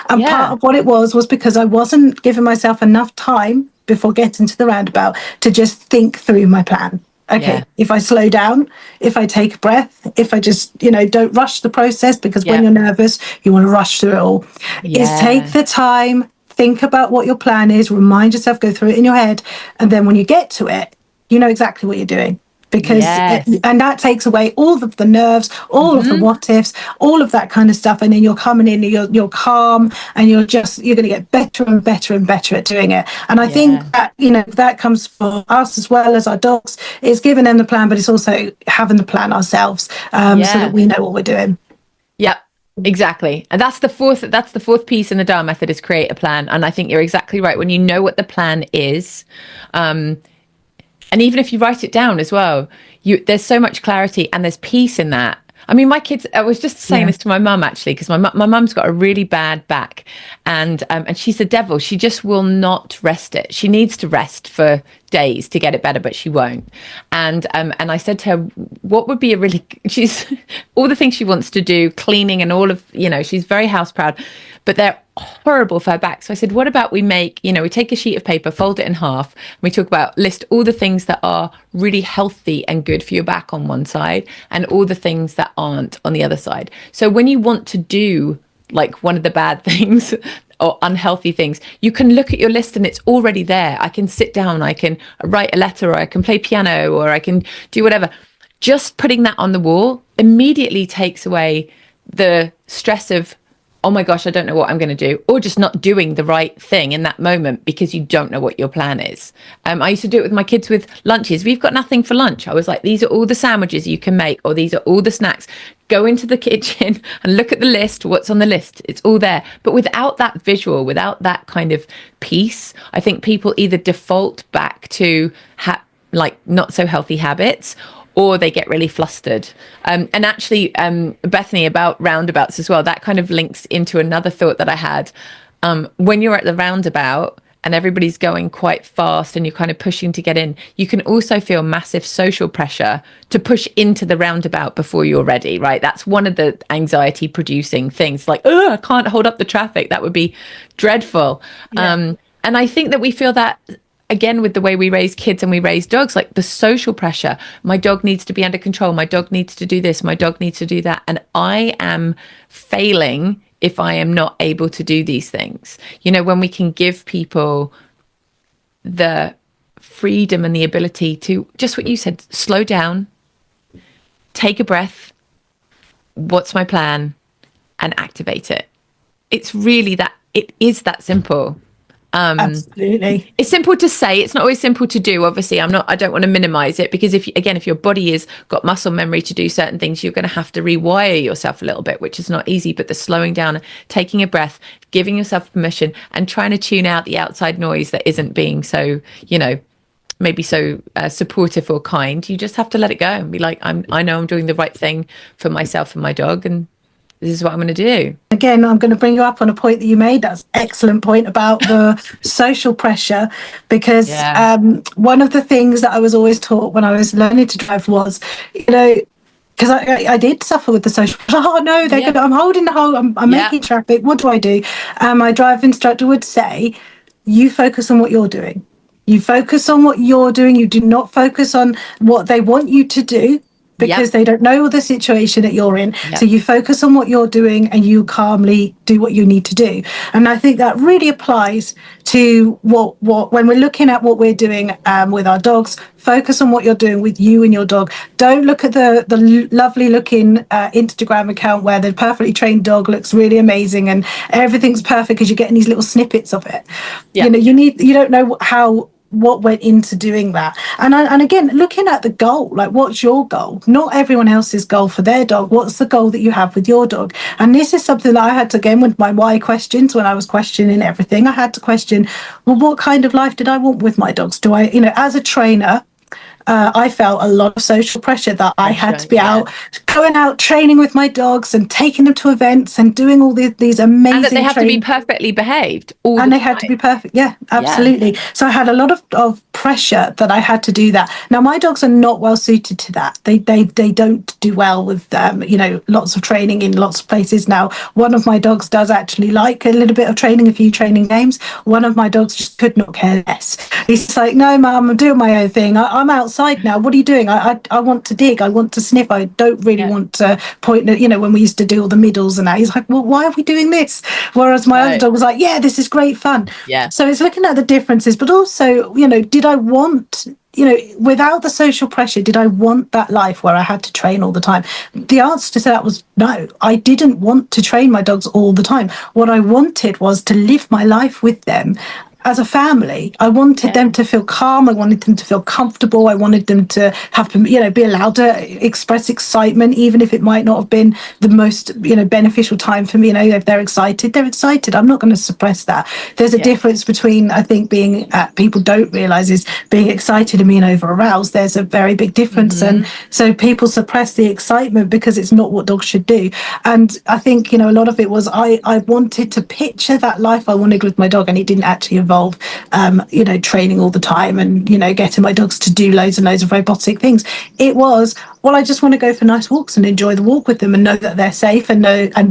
And part of what it was because I wasn't giving myself enough time before getting to the roundabout to just think through my plan. Okay, if I slow down, if I take a breath, if I just, don't rush the process, because when you're nervous, you want to rush through it all. Is take the time, think about what your plan is, remind yourself, go through it in your head. And then when you get to it, you know exactly what you're doing. Because and that takes away all of the nerves, all of the what ifs, all of that kind of stuff, and then you're coming in, you're calm, and you're going to get better and better and better at doing it. And I think that that comes for us as well as our dogs. It's giving them the plan, but it's also having the plan ourselves, so that we know what we're doing. Yeah. Exactly. And that's the fourth piece in the DAR method, is create a plan. And I think you're exactly right. When you know what the plan is, and even if you write it down as well, there's so much clarity and there's peace in that. I mean, my kids, I was just saying this to my mum, actually, because my mum's got a really bad back, and she's the devil. She just will not rest it. She needs to rest for days to get it better, but she won't. And I said to her, what would be she's all the things she wants to do, cleaning and all of, she's very house proud, but they're horrible for her back. So I said, what about we take a sheet of paper, fold it in half, and we talk about, list all the things that are really healthy and good for your back on one side, and all the things that aren't on the other side. So when you want to do like one of the bad things or unhealthy things, you can look at your list and it's already there. I can sit down, I can write a letter, or I can play piano, or I can do whatever. Just putting that on the wall immediately takes away the stress of, oh my gosh, I don't know what I'm going to do, or just not doing the right thing in that moment because you don't know what your plan is. I used to do it with my kids with lunches. We've got nothing for lunch. I was like, these are all the sandwiches you can make, or these are all the snacks. Go into the kitchen and look at the list, what's on the list. It's all there. But without that visual, without that kind of piece, I think people either default back to like not so healthy habits, or they get really flustered. And actually, Bethany, about roundabouts as well, that kind of links into another thought that I had. When you're at the roundabout and everybody's going quite fast and you're kind of pushing to get in, you can also feel massive social pressure to push into the roundabout before you're ready, right? That's one of the anxiety producing things, like, oh, I can't hold up the traffic. That would be dreadful. And I think that we feel that, again, with the way we raise kids and we raise dogs, like the social pressure, my dog needs to be under control, my dog needs to do this, my dog needs to do that, and I am failing if I am not able to do these things. When we can give people the freedom and the ability to, just what you said, slow down, take a breath, what's my plan, and activate it. It's really that, it is that simple. Absolutely. It's simple to say, it's not always simple to do. Obviously, I don't want to minimize it, because if your body has got muscle memory to do certain things, you're going to have to rewire yourself a little bit, which is not easy. But the slowing down, taking a breath, giving yourself permission, and trying to tune out the outside noise that isn't being so, maybe so supportive or kind. You just have to let it go and be like, I know I'm doing the right thing for myself and my dog, and this is what I'm going to do. Again, I'm going to bring you up on a point that you made. That's an excellent point about the social pressure, because one of the things that I was always taught when I was learning to drive was, because I did suffer with the social pressure. Oh no, I'm holding the whole, I'm making traffic. What do? My drive instructor would say, you focus on what you're doing. You focus on what you're doing. You do not focus on what they want you to do, because they don't know the situation that you're in. So you focus on what you're doing and you calmly do what you need to do. And I think that really applies to what when we're looking at what we're doing with our dogs. Focus on what you're doing with you and your dog. Don't look at the lovely looking Instagram account where the perfectly trained dog looks really amazing and everything's perfect because you're getting these little snippets of it. You don't know what went into doing that. And again, looking at the goal, like, what's your goal? Not everyone else's goal for their dog. What's the goal that you have with your dog? And this is something that I had to, again, with my why questions, when I was questioning everything, I had to question, well, what kind of life did I want with my dogs? Do I, as a trainer, I felt a lot of social pressure that I had to be going out training with my dogs and taking them to events and doing all these amazing, and that they have to be perfectly behaved all and the they time. had to be perfect. Yeah, absolutely. So I had a lot of pressure that I had to do that. Now my dogs are not well suited to that. They don't do well with lots of training in lots of places. Now one of my dogs does actually like a little bit of training, a few training games. One of my dogs just could not care less. He's like, no, Mum, I'm doing my own thing. I'm outside now. What are you doing? I want to dig. I want to sniff. I don't really want to point at, when we used to do all the middles and that. He's like, well, why are we doing this? Whereas my other dog was like, yeah, this is great fun. Yeah. So it's looking at the differences, but also, did I want, without the social pressure, did I want that life where I had to train all the time? The answer to that was no. I didn't want to train my dogs all the time. What I wanted was to live my life with them as a family. I wanted them to feel calm. I wanted them to feel comfortable. I wanted them to have, be allowed to express excitement, even if it might not have been the most, beneficial time for me. If they're excited, they're excited. I'm not going to suppress that. There's a difference between, I think, being, people don't realize, is being excited and being over aroused. There's a very big difference. And so people suppress the excitement because it's not what dogs should do. And I think, a lot of it was, I wanted to picture that life I wanted with my dog, and it didn't actually involve training all the time and getting my dogs to do loads and loads of robotic things. It was, well, I just want to go for nice walks and enjoy the walk with them and know that they're safe and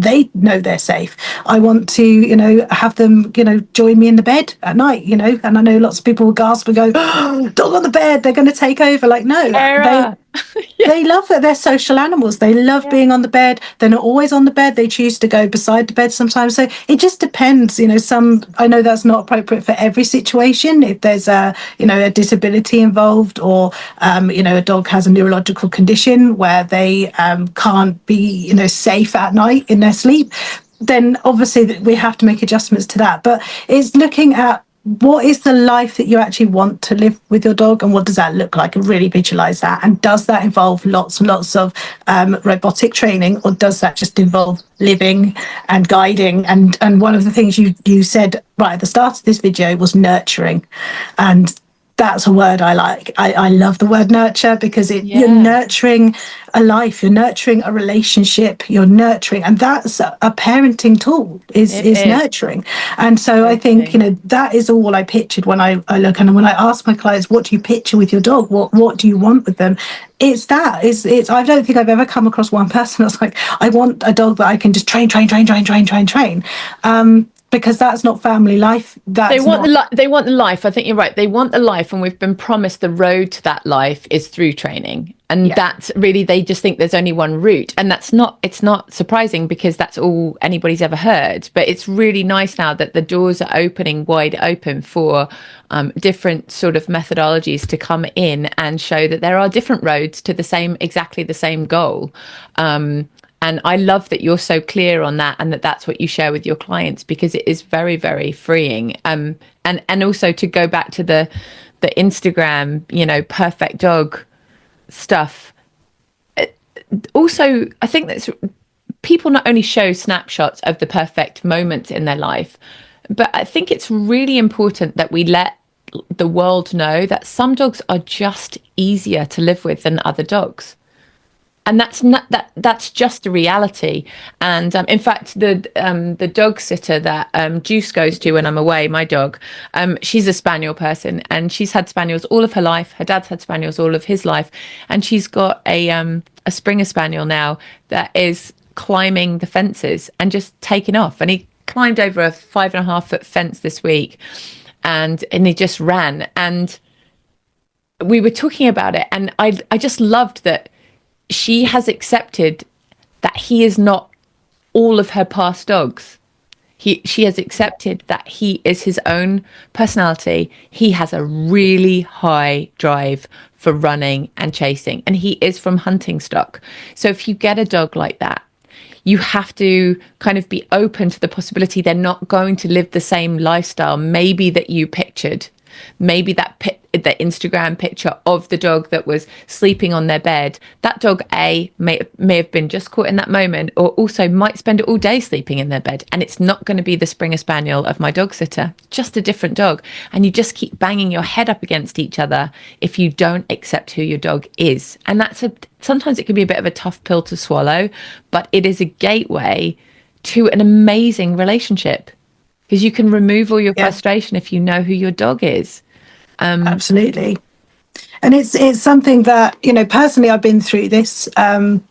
they know they're safe. I want to have them join me in the bed at night, and I know lots of people will gasp and go, oh, dog on the bed, they're going to take over. Like, no, they love that. They're social animals. They love being on the bed. They're not always on the bed. They choose to go beside the bed sometimes. So it just depends. I know that's not appropriate for every situation. If there's a disability involved, or a dog has a neurological condition where they can't be safe at night in their sleep, then obviously we have to make adjustments to that. But it's looking at, what is the life that you actually want to live with your dog, and what does that look like, and really visualize that. And does that involve lots and lots of robotic training, or does that just involve living and guiding? And one of the things you said right at the start of this video was nurturing, and that's a word I like. I love the word nurture, because you're nurturing a life, you're nurturing a relationship, you're nurturing, and that's a parenting tool is nurturing. And so I think that is all I pictured when I look, and when I ask my clients, what do you picture with your dog, what do you want with them, it's I don't think I've ever come across one person that's like, I want a dog that I can just train. because that's not family life. They That's want not. they want the life. I think you're right. They want the life, and we've been promised the road to that life is through training. And Yeah. that's really, they just think there's only one route. And it's not surprising, because that's all anybody's ever heard. But it's really nice now that the doors are opening wide open for different sort of methodologies to come in and show that there are different roads to exactly the same goal. And I love that you're so clear on that, and that that's what you share with your clients, because it is very, very freeing. And also to go back to the Instagram, perfect dog stuff. Also, I think that people not only show snapshots of the perfect moments in their life, but I think it's really important that we let the world know that some dogs are just easier to live with than other dogs. And that's just a reality. And in fact, the dog sitter that Juice goes to when I'm away, my dog, she's a spaniel person, and she's had spaniels all of her life. Her dad's had spaniels all of his life, and she's got a Springer spaniel now that is climbing the fences and just taking off. And he climbed over a 5.5 foot fence this week, and he just ran. And we were talking about it, and I just loved that she has accepted that he is not all of her past dogs. She has accepted that he is his own personality. He has a really high drive for running and chasing, and he is from hunting stock. So if you get a dog like that, you have to kind of be open to the possibility they're not going to live the same lifestyle maybe that you pictured. Maybe the Instagram picture of the dog that was sleeping on their bed, that dog may have been just caught in that moment, or also might spend all day sleeping in their bed, and it's not going to be the Springer Spaniel of my dog sitter, just a different dog. And you just keep banging your head up against each other if you don't accept who your dog is. And sometimes it can be a bit of a tough pill to swallow, but it is a gateway to an amazing relationship, because you can remove all your frustration if you know who your dog is. Absolutely. And it's something that, personally, I've been through this. When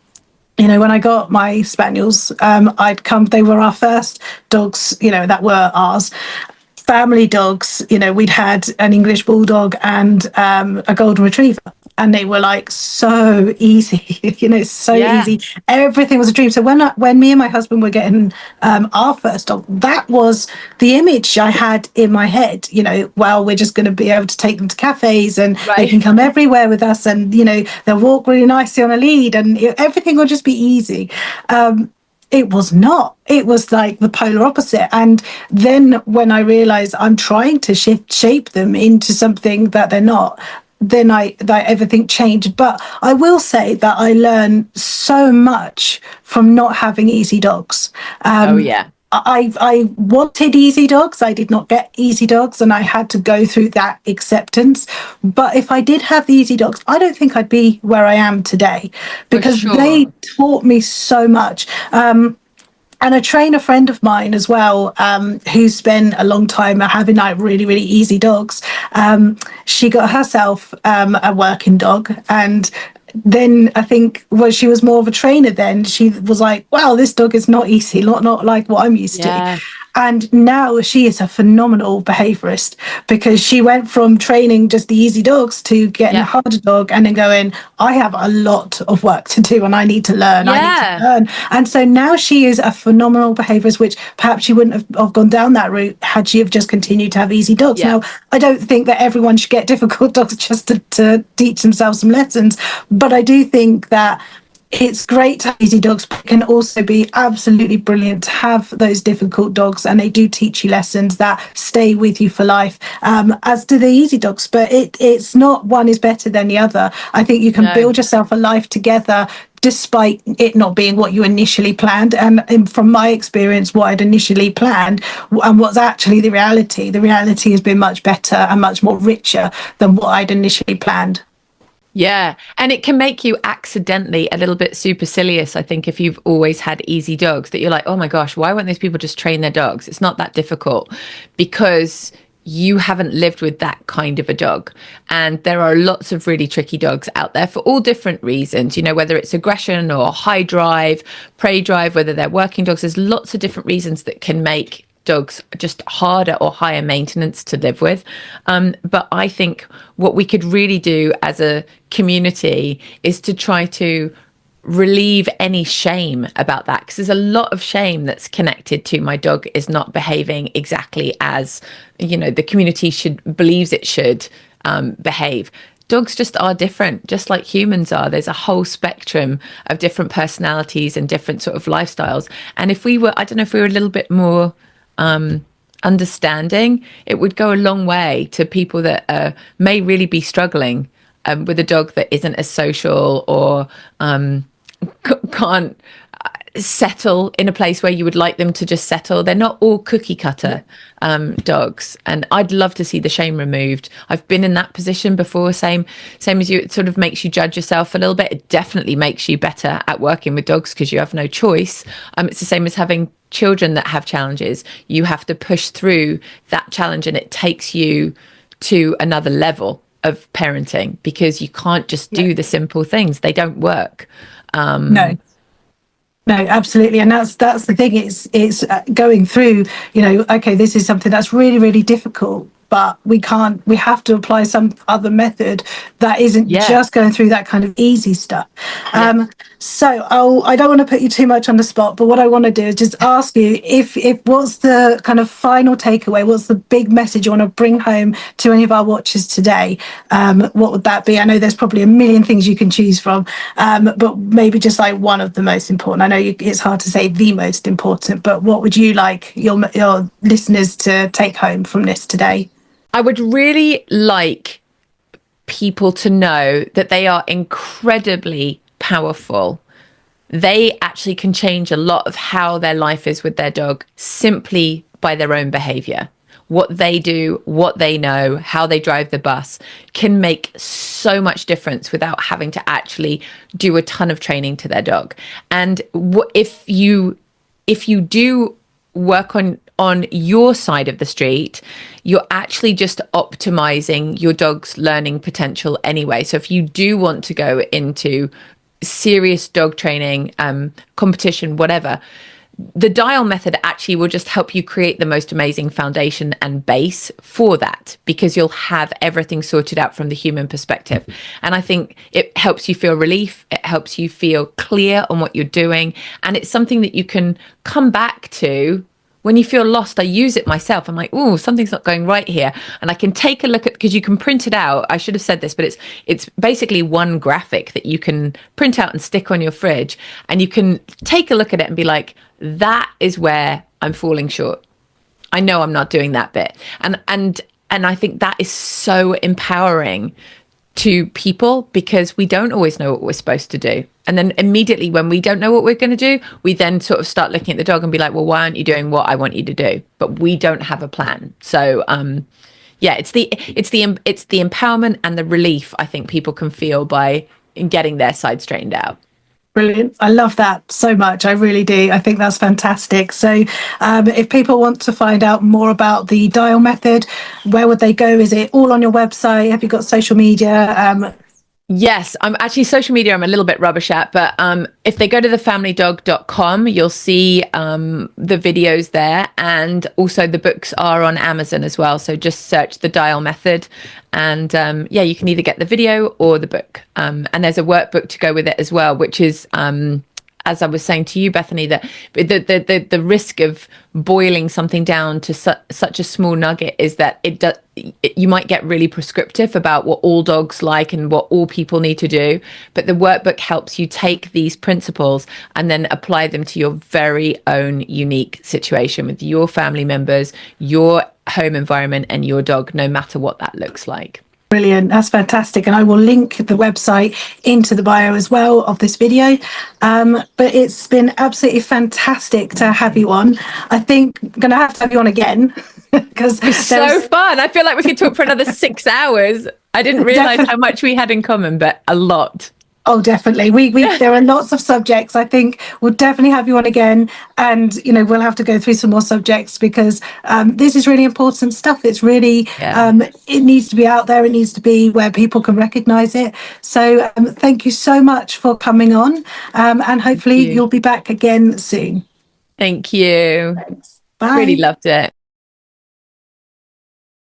I got my spaniels, they were our first dogs, that were ours. Family dogs, we'd had an English bulldog and a golden retriever. And they were like so easy, easy. Everything was a dream. So when me and my husband were getting our first dog, that was the image I had in my head. Well, we're just going to be able to take them to cafes, and they can come everywhere with us, and they'll walk really nicely on a lead, and everything will just be easy. It was not. It was like the polar opposite. And then when I realized I'm trying to shape them into something that they're not, then everything changed. But I will say that I learned so much from not having easy dogs. I wanted easy dogs. I did not get easy dogs, and I had to go through that acceptance. But if I did have the easy dogs, I don't think I'd be where I am today, because they taught me so much. And a trainer friend of mine as well, who spent a long time having like really, really easy dogs. She got herself a working dog, and then I think she was more of a trainer then. She was like, wow, this dog is not easy, not like what I'm used to. And now she is a phenomenal behaviorist, because she went from training just the easy dogs to getting a harder dog, and then going, I have a lot of work to do, and I need to learn. And so now she is a phenomenal behaviorist, which perhaps she wouldn't have gone down that route had she have just continued to have easy dogs. Now, I don't think that everyone should get difficult dogs just to teach themselves some lessons, but I do think that it's great to have easy dogs, but it can also be absolutely brilliant to have those difficult dogs, and they do teach you lessons that stay with you for life, as do the easy dogs. But it's not one is better than the other. I think you can build yourself a life together despite it not being what you initially planned. And from my experience, what I'd initially planned and what's actually the reality has been much better and much more richer than what I'd initially planned. Yeah. And it can make you accidentally a little bit supercilious, I think, if you've always had easy dogs, that you're like, oh my gosh, why won't these people just train their dogs? It's not that difficult, because you haven't lived with that kind of a dog. And there are lots of really tricky dogs out there for all different reasons, whether it's aggression or high drive, prey drive, whether they're working dogs. There's lots of different reasons that can make dogs just harder or higher maintenance to live with. But I think what we could really do as a community is to try to relieve any shame about that, because there's a lot of shame that's connected to my dog is not behaving exactly as, you know, the community believes it should behave. Dogs just are different, just like humans are. There's a whole spectrum of different personalities and different sort of lifestyles. And if we were, I don't know, if we were a little bit more understanding, it would go a long way to people that may really be struggling with a dog that isn't as social or can't settle in a place where you would like them to just settle. They're not all cookie cutter dogs, and I'd love to see the shame removed. I've been in that position before, same as you. It sort of makes you judge yourself a little bit. It definitely makes you better at working with dogs because you have no choice. It's the same as having children that have challenges. You have to push through that challenge, and it takes you to another level of parenting because you can't just do the simple things. They don't work. No, absolutely. And that's the thing. It's going through, you know, okay, this is something that's really, really difficult, but we have to apply some other method that isn't just going through that kind of easy stuff. So I don't want to put you too much on the spot, but what I want to do is just ask you if what's the kind of final takeaway, what's the big message you want to bring home to any of our watchers today? What would that be? I know there's probably a million things you can choose from, but maybe just like one of the most important. I know it's hard to say the most important, but what would you like your listeners to take home from this today? I would really like people to know that they are incredibly powerful. They actually can change a lot of how their life is with their dog simply by their own behavior. What they do, what they know, how they drive the bus can make so much difference without having to actually do a ton of training to their dog. And if you do work on your side of the street, you're actually just optimizing your dog's learning potential anyway. So if you do want to go into serious dog training, competition, whatever, the dial method actually will just help you create the most amazing foundation and base for that, because you'll have everything sorted out from the human perspective. And I think it helps you feel relief. It helps you feel clear on what you're doing. And it's something that you can come back to when you feel lost. I use it myself. I'm like, oh, something's not going right here. And I can take a look at, because you can print it out. I should have said this, but it's basically one graphic that you can print out and stick on your fridge. And you can take a look at it and be like, that is where I'm falling short. I know I'm not doing that bit. And I think that is so empowering to people, because we don't always know what we're supposed to do. And then immediately when we don't know what we're going to do, we then sort of start looking at the dog and be like, well, why aren't you doing what I want you to do? But we don't have a plan. So it's the empowerment and the relief I think people can feel by getting their side straightened out. Brilliant. I love that so much. I really do. I think that's fantastic. So if people want to find out more about the dial method, where would they go? Is it all on your website? Have you got social media? Yes, I'm actually social media. I'm a little bit rubbish at, but if they go to thefamilydog.com, you'll see the videos there, and also the books are on Amazon as well. So just search the dial method, and you can either get the video or the book. And there's a workbook to go with it as well, which is as I was saying to you, Bethany, that the risk of boiling something down to such a small nugget is that you might get really prescriptive about what all dogs like and what all people need to do. But the workbook helps you take these principles and then apply them to your very own unique situation with your family members, your home environment, and your dog, no matter what that looks like. Brilliant. That's fantastic. And I will link the website into the bio as well of this video. But it's been absolutely fantastic to have you on. I think I'm going to have you on again because it's so fun. I feel like we could talk for another 6 hours. I didn't realize how much we had in common, but a lot. Oh, definitely. We there are lots of subjects. I think we'll definitely have you on again, and we'll have to go through some more subjects, because this is really important stuff. It's really it needs to be out there. It needs to be where people can recognize it. So thank you so much for coming on, and hopefully you'll be back again soon. Thank you. Thanks. Bye. Really loved it.